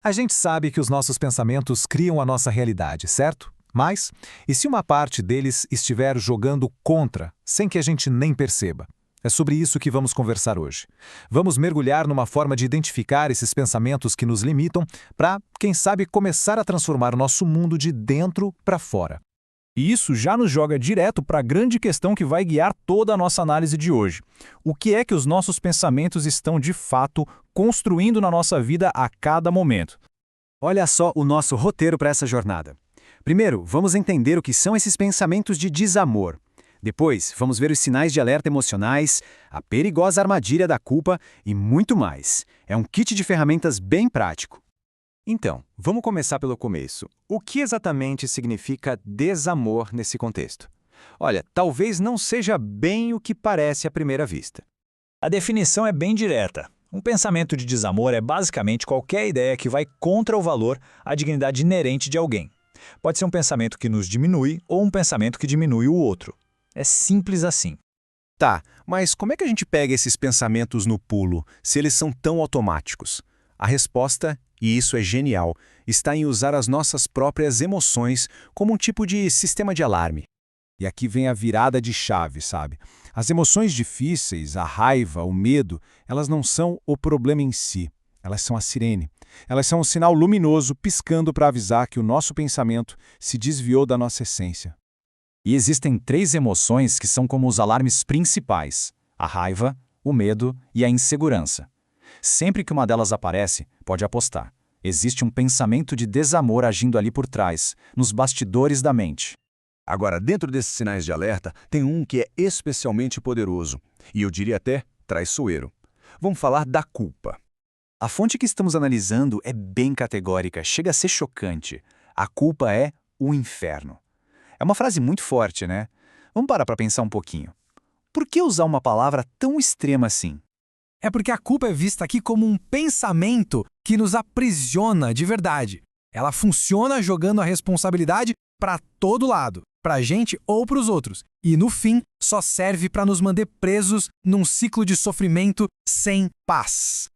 A gente sabe que os nossos pensamentos criam a nossa realidade, certo? Mas, e se uma parte deles estiver jogando contra, sem que a gente nem perceba? É sobre isso que vamos conversar hoje. Vamos mergulhar numa forma de identificar esses pensamentos que nos limitam para, quem sabe, começar a transformar o nosso mundo de dentro para fora. E isso já nos joga direto para a grande questão que vai guiar toda a nossa análise de hoje. O que é que os nossos pensamentos estão, de fato, construindo na nossa vida a cada momento? Olha só o nosso roteiro para essa jornada. Primeiro, vamos entender o que são esses pensamentos de desamor. Depois, vamos ver os sinais de alerta emocionais, a perigosa armadilha da culpa e muito mais. É um kit de ferramentas bem prático. Então, vamos começar pelo começo. O que exatamente significa desamor nesse contexto? Olha, talvez não seja bem o que parece à primeira vista. A definição é bem direta. Um pensamento de desamor é basicamente qualquer ideia que vai contra o valor, a dignidade inerente de alguém. Pode ser um pensamento que nos diminui ou um pensamento que diminui o outro. É simples assim. Tá, mas como é que a gente pega esses pensamentos no pulo, se eles são tão automáticos? A resposta, e isso é genial, está em usar as nossas próprias emoções como um tipo de sistema de alarme. E aqui vem a virada de chave, sabe? As emoções difíceis, a raiva, o medo, elas não são o problema em si. Elas são a sirene. Elas são um sinal luminoso piscando para avisar que o nosso pensamento se desviou da nossa essência. E existem 3 emoções que são como os alarmes principais: a raiva, o medo e a insegurança. Sempre que uma delas aparece, pode apostar. Existe um pensamento de desamor agindo ali por trás, nos bastidores da mente. Agora, dentro desses sinais de alerta, tem um que é especialmente poderoso, e eu diria até traiçoeiro. Vamos falar da culpa. A fonte que estamos analisando é bem categórica, chega a ser chocante. A culpa é o inferno. É uma frase muito forte, né? Vamos parar para pensar um pouquinho. Por que usar uma palavra tão extrema assim? É porque a culpa é vista aqui como um pensamento que nos aprisiona de verdade. Ela funciona jogando a responsabilidade para todo lado, para a gente ou para os outros. E, no fim, só serve para nos manter presos num ciclo de sofrimento sem paz.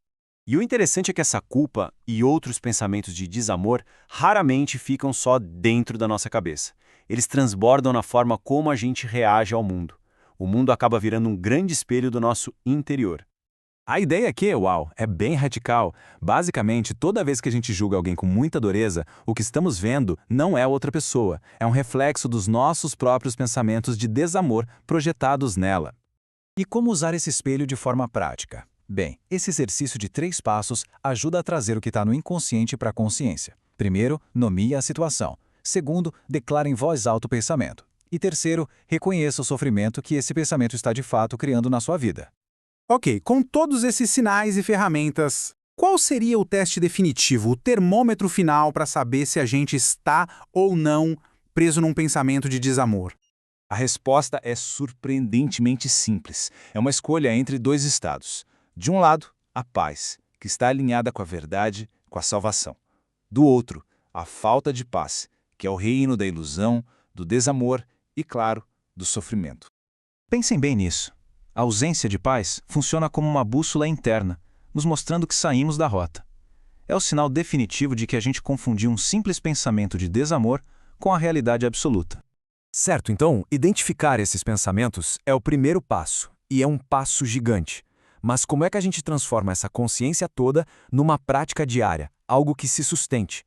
E o interessante é que essa culpa e outros pensamentos de desamor raramente ficam só dentro da nossa cabeça. Eles transbordam na forma como a gente reage ao mundo. O mundo acaba virando um grande espelho do nosso interior. A ideia aqui, uau, é bem radical. Basicamente, toda vez que a gente julga alguém com muita dureza, o que estamos vendo não é outra pessoa, é um reflexo dos nossos próprios pensamentos de desamor projetados nela. E como usar esse espelho de forma prática? Bem, esse exercício de 3 passos ajuda a trazer o que está no inconsciente para a consciência. Primeiro, nomeie a situação. Segundo, declare em voz alta o pensamento. E terceiro, reconheça o sofrimento que esse pensamento está de fato criando na sua vida. Ok, com todos esses sinais e ferramentas, qual seria o teste definitivo, o termômetro final para saber se a gente está ou não preso num pensamento de desamor? A resposta é surpreendentemente simples. É uma escolha entre 2 estados. De um lado, a paz, que está alinhada com a verdade, com a salvação. Do outro, a falta de paz, que é o reino da ilusão, do desamor e, claro, do sofrimento. Pensem bem nisso. A ausência de paz funciona como uma bússola interna, nos mostrando que saímos da rota. É o sinal definitivo de que a gente confundiu um simples pensamento de desamor com a realidade absoluta. Certo, então, identificar esses pensamentos é o primeiro passo, e é um passo gigante. Mas como é que a gente transforma essa consciência toda numa prática diária, algo que se sustente?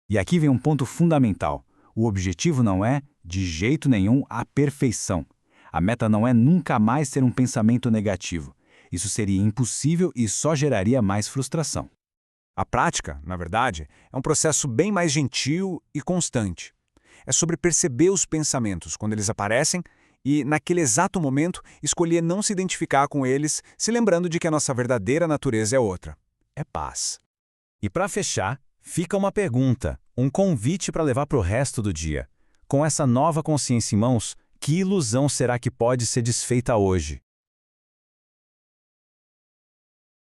E aqui vem um ponto fundamental. O objetivo não é, de jeito nenhum, a perfeição. A meta não é nunca mais ter um pensamento negativo. Isso seria impossível e só geraria mais frustração. A prática, na verdade, é um processo bem mais gentil e constante. É sobre perceber os pensamentos quando eles aparecem e, naquele exato momento, escolher não se identificar com eles, se lembrando de que a nossa verdadeira natureza é outra. É paz. E para fechar, fica uma pergunta, um convite para levar para o resto do dia. Com essa nova consciência em mãos, que ilusão será que pode ser desfeita hoje?